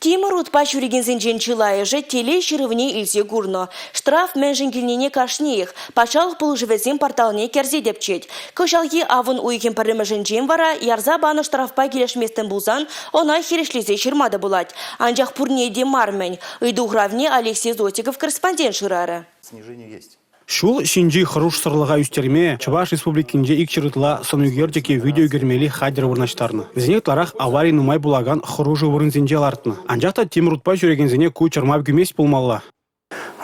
Тимур утпа чуригензен чилайыжы теле шерывне илсе гурно. Штраф менжен келнене кашнеих. Пачалық пулжывезен порталне керзе депчет. Кышалги авын уйген піріміжін жен вара, ярза баны штрафпа келешместен булзан, она херешлезе шермада булать. Анжақ пурнеде мармен. Үйду гравне Алексей Зотиков корреспондент шырары. Снижение есть. Шул шинжи харуш сырлыға үстерме, Чуваш республикинде икчырытла санугердеке видео гермели хадер вырнаштарны. Зенек ларах аварий нумай булаган хыружы вырынзенде лартны. Анжақта Тимур утпа жүрегензене кучармап гүмес болмалла.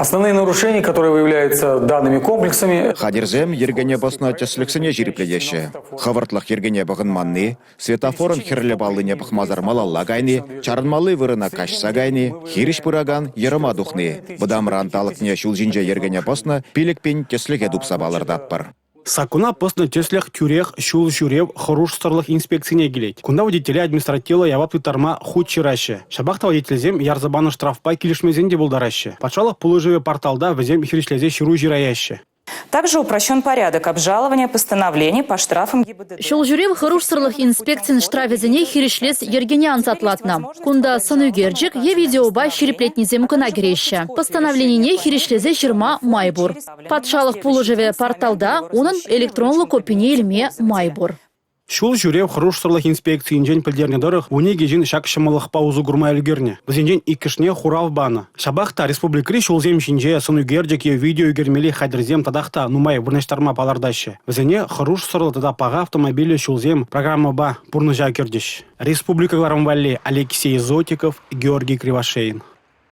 Основные нарушения, которые выявляются данными комплексами. Хадерзем ергене басна теслексене жирипледеше. Хавартлах ергене бағынманны, светофорын херлебалыне бахмазар малалла гайны, чарынмалы вырына кашса гайны, хириш пыраган ерыма духны. Бұдамран талықне шулжинже ергене басна пилікпен теслеге дупса балырдатпар. Сакуна постно теслях тюрех шул жюрев харуш сырлых инспекцияне келет. Кунда водителя администратила явап тарма худчираще. Шабахта водителзем ярзабаны штрафпай келешмезенде булдараще. Пачалық пулыжеве порталда везем хиришлезе ширу жираяще. Также упрощен порядок обжалования постановлений по штрафам ГИБДД. Шул жүрев харуш сырлых инспекциян штрафезене хиришлес ергенян затлатна. Кунда санугерджик е видеоба шириплетнезем кына кереща. Постановление хиришлезе ширма майбур. Патшалық пулыжеве порталда унын электронлы копине илме майбур. Шул жюрев харуш сырлых инспекциянжен пілдерне дырых униге жин шак шымылық паузу гурма үлгерне. Бізенжен икішне хурав баны. Шабахта республикри шулзем шинже санугердеке видео гермели хадерзем тадахта нумай вырнаштарма палардаще. Бізене харуш сырлы тада пага автомобиле шулзем программа ба пурныжа кердеш. Республика Валли Алексей Зотиков, Георгий Кривошеин.